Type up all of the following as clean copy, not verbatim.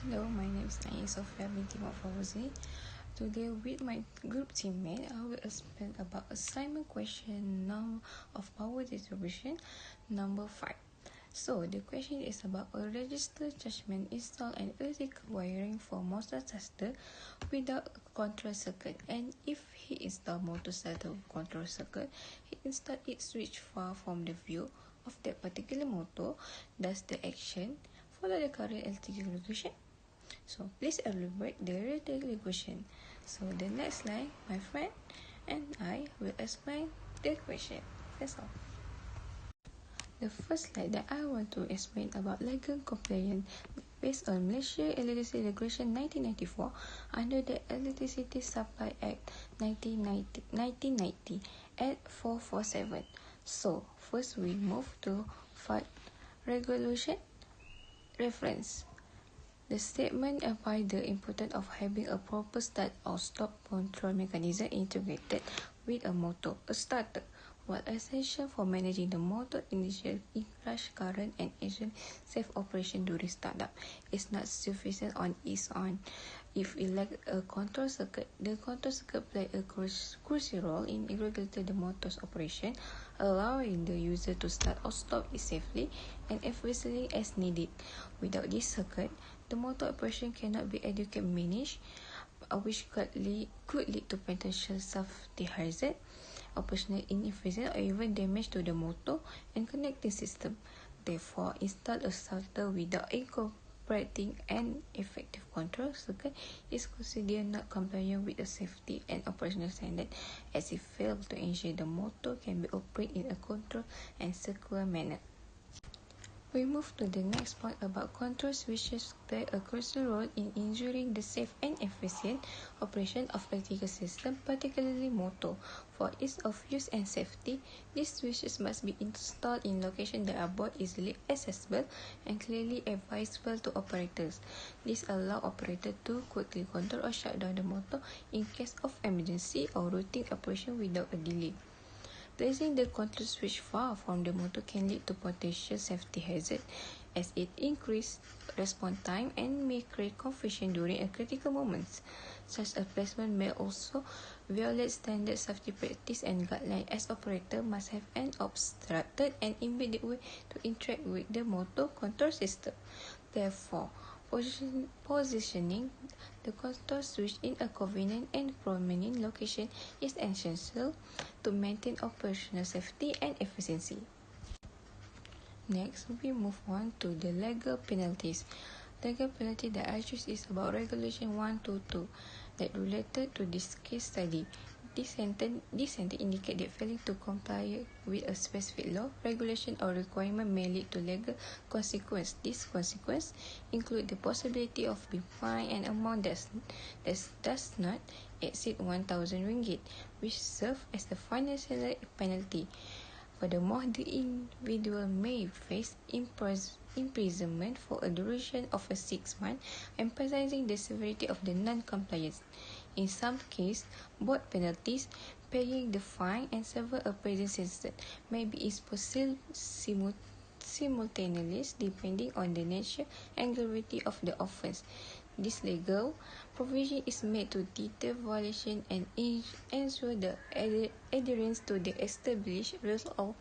Hello, my name is Sofea, binti Mohd Fauzi. Today with my group teammate, I will explain about assignment question now of power distribution number 5. So the question is about a register judgment install an electrical wiring for motor tester without a control circuit, and if he install motor starter control circuit, he install it switch far from the view of that particular motor. Does the action follow the current electrical regulation? So please elaborate the electrical question. So the next slide, my friend and I will explain the question. That's all. The first slide that I want to explain about legal compliance based on Malaysia Electricity Regulation 1994 under the Electricity Supply Act 1990 at 447. So first we move to FAT regulation reference. The statement applies the importance of having a proper start or stop control mechanism integrated with a motor, a starter, while essential for managing the motor initial in-rush current and ensure safe operation during startup. Is not sufficient on its own. If we lack a control circuit, the control circuit plays a crucial role in regulating the motor's operation, allowing the user to start or stop it safely and efficiently as needed. Without this circuit, the motor operation cannot be adequately managed, which could lead to potential safety hazard, operational inefficiency, or even damage to the motor and connecting system. Therefore, install a starter without incorporating an effective control circuit is considered not compliant with the safety and operational standard, as it fails to ensure the motor can be operated in a controlled and secure manner. We move to the next point about control switches play a crucial role in ensuring the safe and efficient operation of electrical system, particularly motor. For ease of use and safety, these switches must be installed in locations that are both easily accessible and clearly advisable to operators. This allows operators to quickly control or shut down the motor in case of emergency or routine operation without a delay. Placing the control switch far from the motor can lead to potential safety hazard, as it increases response time and may create confusion during a critical moments. Such a placement may also violate standard safety practice and guidelines, as operator must have an obstructed and immediate way to interact with the motor control system. Therefore, positioning the control switch in a convenient and prominent location is essential to maintain operational safety and efficiency. Next, we move on to the legal penalties. Legal penalty that I choose is about Regulation 122 that related to this case study. This sentence indicates that failing to comply with a specific law, regulation, or requirement may lead to legal consequence. These consequences include the possibility of being fined an amount that does not exceed 1,000 ringgit, which serves as the financial penalty. Furthermore, the individual may face imprisonment for a duration of 6 months, emphasizing the severity of the non-compliance. In some cases, both penalties, paying the fine and serving a prison sentence, may be imposed simultaneously depending on the nature and gravity of the offence. This legal provision is made to deter violation and ensure the adherence to the established rules of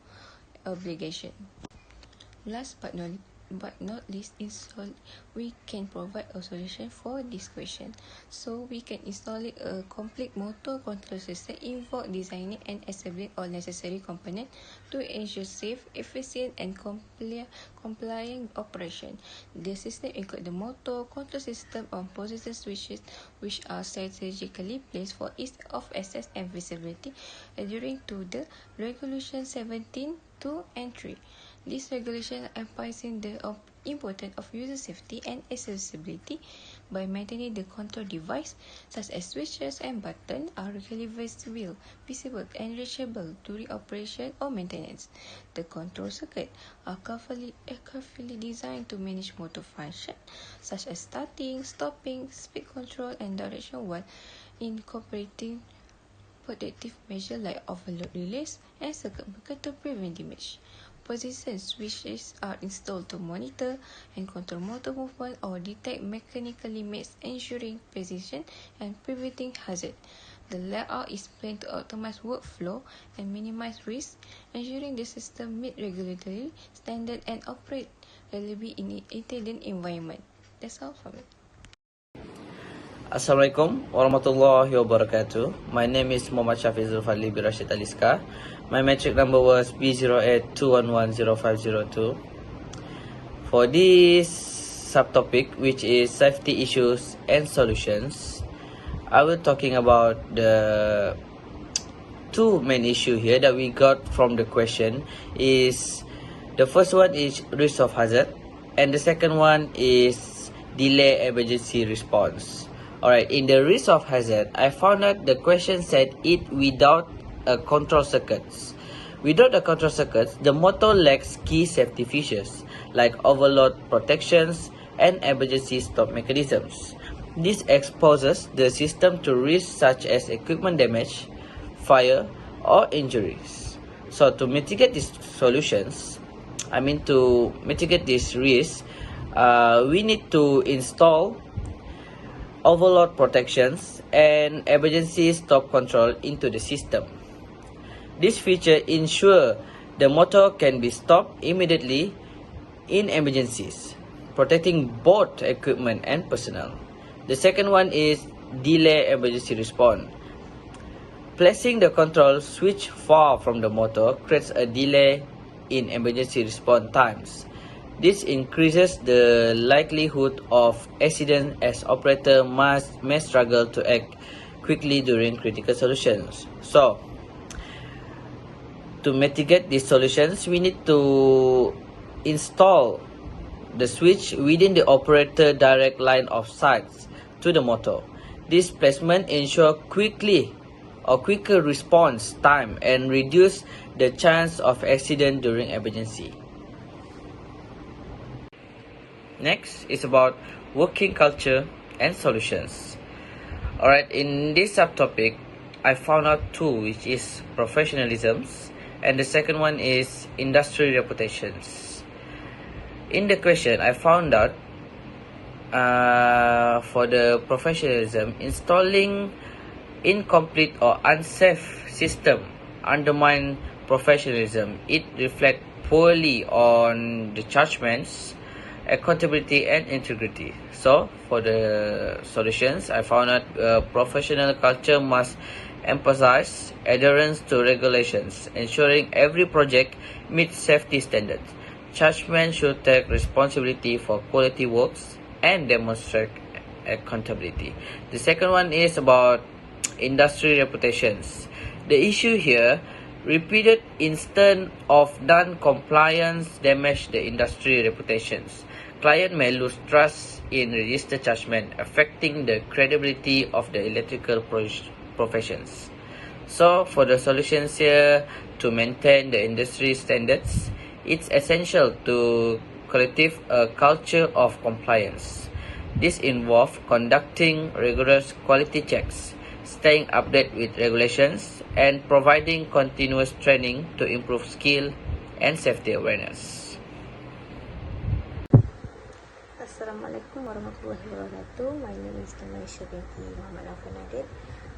obligation. Last but not least, we can provide a solution for this question. So we can install a complete motor control system, involve designing and assembling all necessary components to ensure safe, efficient, and compliant operation. The system includes the motor control system on position switches, which are strategically placed for ease of access and visibility, adhering to the Regulation 17(2) and 3. This regulation emphasizes the importance of user safety and accessibility by maintaining the control device, such as switches and buttons, are clearly visible and reachable during operation or maintenance. The control circuit are carefully designed to manage motor function, such as starting, stopping, speed control, and direction, while incorporating protective measures like overload release and circuit breaker to prevent damage. Position switches are installed to monitor and control motor movement or detect mechanical limits, ensuring precision and preventing hazard. The layout is planned to optimize workflow and minimize risk, ensuring the system meet regulatory standards and operate reliably in an intelligent environment. That's all from me. Assalamualaikum warahmatullahi wabarakatuh. My name is Mohd Syafiq Zulfadhli bin Rashid Aliska. My metric number was B0821105002. For this subtopic, which is safety issues and solutions, I will talking about the two main issue here that we got from the question. Is the first one is risk of hazard, and the second one is delay emergency response. Alright, in the risk of hazard, I found out the question said it without a control circuits. Without the control circuits, the motor lacks key safety features like overload protections and emergency stop mechanisms. This exposes the system to risks such as equipment damage, fire, or injuries. So to mitigate these risks, we need to install overload protections and emergency stop control into the system. This feature ensures the motor can be stopped immediately in emergencies, protecting both equipment and personnel. The second one is delay emergency response. Placing the control switch far from the motor creates a delay in emergency response times. This increases the likelihood of accident as operator may struggle to act quickly during critical solutions. So, to mitigate these solutions, we need to install the switch within the operator direct line of sight to the motor. This placement ensures quicker response time and reduce the chance of accident during emergency. Next is about working culture and solutions. Alright, in this subtopic, I found out two, which is professionalism, and the second one is industry reputations. In the question, I found out for the professionalism, installing incomplete or unsafe system undermine professionalism. It reflects poorly on the judgments, accountability, and integrity. So for the solutions, I found out professional culture must emphasize adherence to regulations, ensuring every project meets safety standards. Judgment should take responsibility for quality works and demonstrate accountability. The second one is about industry reputations. The issue here, repeated instance of non-compliance damage the industry reputations. Client may lose trust in registered judgment, affecting the credibility of the electrical professions. So, for the solutions here, to maintain the industry standards, it's essential to cultivate a culture of compliance. This involves conducting rigorous quality checks, staying updated with regulations, and providing continuous training to improve skill and safety awareness. Assalamualaikum warahmatullahi wabarakatuh. My name is Manisha binti Naufal.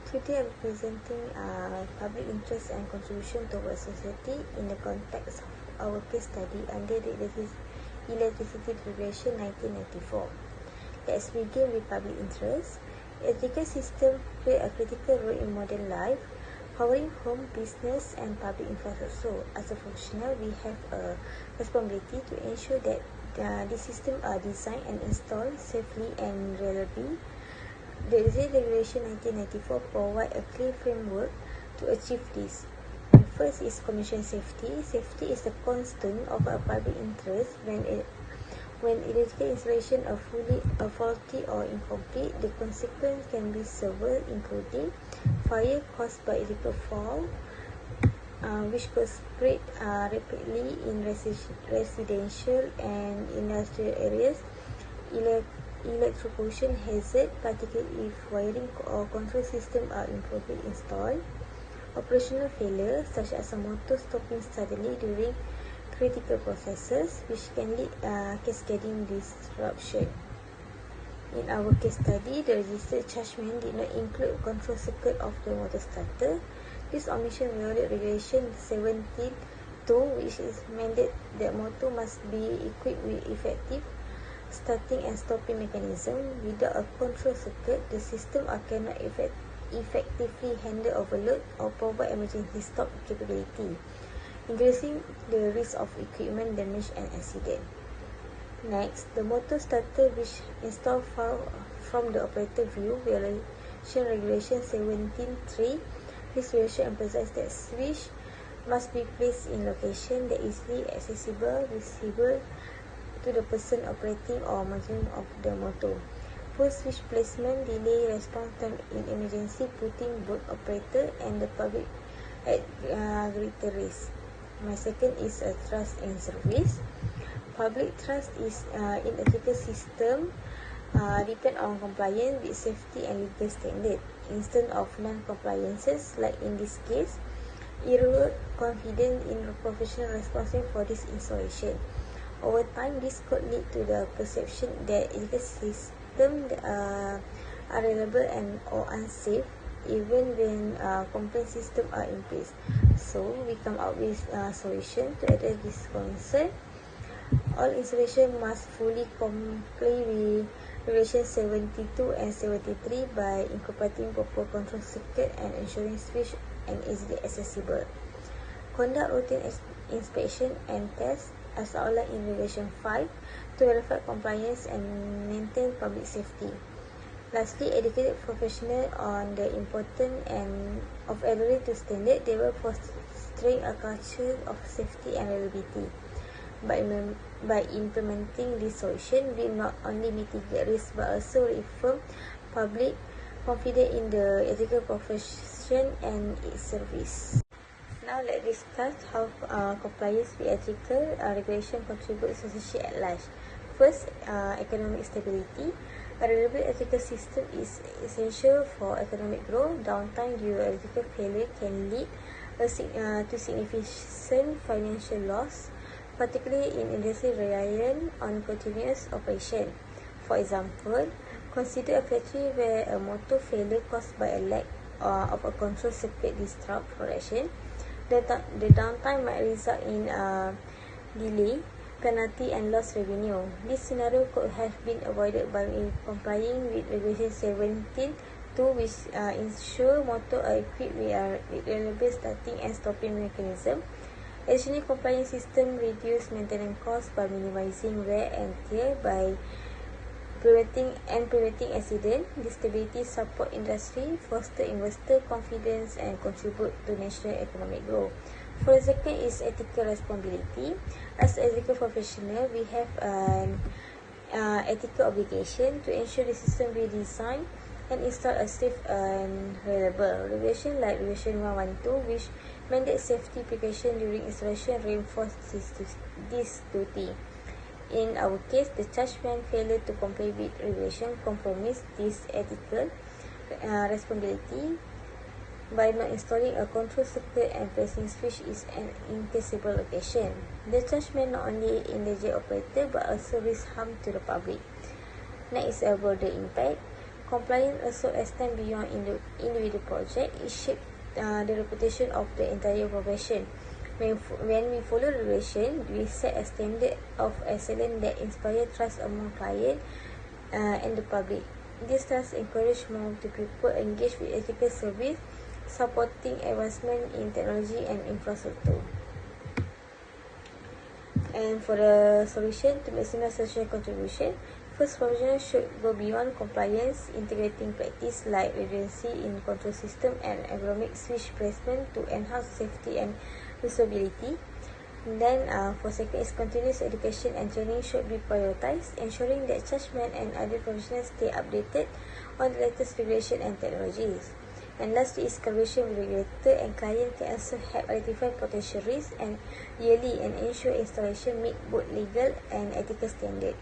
Today I'm presenting public interest and contribution towards society in the context of our case study under the Electricity Regulation 1994. Let's begin with public interest. Electrical system play a critical role in modern life, powering home, business, and public infrastructure. As a professional, we have a responsibility to ensure that these systems are designed and installed safely and reliably. The Regulation 1994 provides a clear framework to achieve this. And first is commercial safety. Safety is the cornerstone of a public interest. When electrical installation are faulty or incomplete, the consequence can be severe, including fire caused by electrical fault, which could spread rapidly in residential and industrial areas, electrocution hazard, particularly if wiring or control systems are improperly installed, operational failure, such as a motor stopping suddenly during critical processes which can lead cascading disruption. In our case study, the registered chargeman did not include control circuit of the motor starter. This omission violated regulation 17(2), which is mandated that motor must be equipped with effective starting and stopping mechanism. Without a control circuit, the system cannot effectively handle overload or provide emergency stop capability, increasing the risk of equipment damage and accident. Next, the motor starter which installed from the operator view, violation regulation 17(3). This regulation emphasizes that switch must be placed in location that is easily accessible, visible to the person operating or monitoring of the motor. Poor switch placement delay response time in emergency, putting both operator and the public at greater risk. My second is a trust in service. Public trust is in ethical system depend on compliance with safety and legal standard. Instead of non-compliances, like in this case, erode confidence in professional responsible for this installation. Over time, this could lead to the perception that ethical systems are reliable and or unsafe, even when compliance systems are in place. So, we come up with a solution to address this concern. All installation must fully comply with Regulation 72 and 73 by incorporating proper control circuit and ensuring switch and easily accessible. Conduct routine inspection and tests as outlined in Regulation 5 to verify compliance and maintain public safety. Lastly, educated professionals on the importance of adhering to standard. They will fostering a culture of safety and reliability. By implementing this solution, we not only mitigate risk but also reaffirm public confidence in the ethical profession and its service. Now let's discuss how compliance with ethical regulation contributes to society at large. First, economic stability. A reliable ethical system is essential for economic growth. Downtime due to ethical failure can lead to significant financial loss, particularly in industries reliant on continuous operation. For example, consider a factory where a motor failure caused by a lack of a control circuit disrupt production. The downtime might result in delay, penalty and lost revenue. This scenario could have been avoided by complying with Regulation 17(2), which ensure motor are equipped with reliable starting and stopping mechanism. Additionally, compliance system reduce maintenance costs by minimizing wear and tear by preventing accident. This stability support industry, foster investor confidence and contribute to national economic growth. For the second is ethical responsibility. As ethical professional, we have an ethical obligation to ensure the system we design and install a safe and reliable. Regulation like Regulation 112, which mandate safety precaution during installation, reinforce this duty. In our case, the chargeman failure to comply with regulation compromise this ethical responsibility by not installing a control circuit and placing switch is an inaccessible location. The chargeman not only endanger operator but also risk harm to the public. Next is a broader impact. Compliance also extends beyond individual project. It shapes the reputation of the entire profession. When we follow regulation, we set a standard of excellence that inspires trust among clients and the public. This trust encourages more people engage with ethical service, supporting advancement in technology and infrastructure. And for the solution to maximize social contribution, first professionals should go beyond compliance, integrating practice like redundancy in control system and ergonomic switch placement to enhance safety and usability. Then for second is continuous education and training should be prioritized, ensuring that chargemen and other professionals stay updated on the latest regulation and technologies. And lastly is collaboration with regulator and client can also help identify potential risks and yearly and ensure installation meet both legal and ethical standards.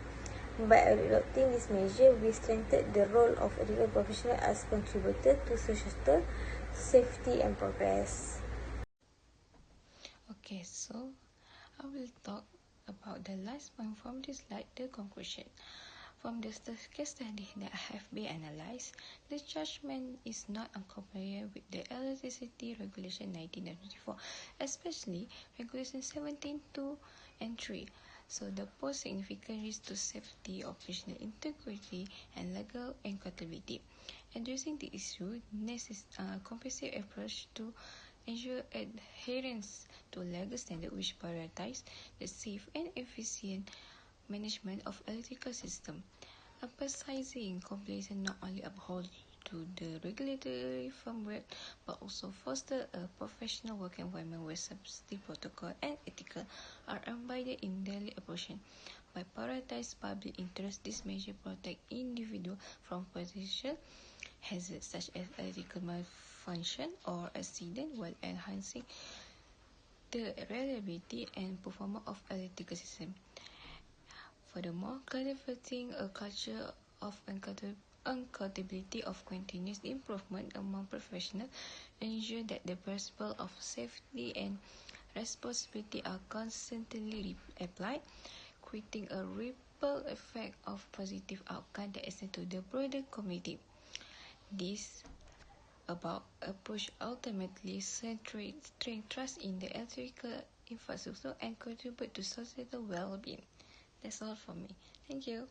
By adopting this measure, we strengthen the role of ethical professionals as contributor to societal safety and progress. Okay, so I will talk about the last point from this slide, the conclusion. From the case study that have been analyzed, the judgment is not uncomparable with the Electricity Regulation 1994, especially Regulation 17(2) and 3. So the pose significant risk to safety, operational integrity, and legal accountability. Addressing the issue necessitates a comprehensive approach to ensure adherence to legal standards which prioritize the safe and efficient management of electrical system. Emphasizing compliance not only uphold to the regulatory framework but also foster a professional work environment where safety protocol and ethical are embedded in daily operation. By prioritizing public interest, this measure protect individuals from potential hazards such as electrical malfunction or accident while enhancing the reliability and performance of electrical system. Furthermore, cultivating a culture of accountability of continuous improvement among professionals ensure that the principles of safety and responsibility are constantly applied, creating a ripple effect of positive outcome that extends to the broader community. This about approach ultimately strengthens trust in the electrical infrastructure and contribute to societal well-being. That's all from me. Thank you.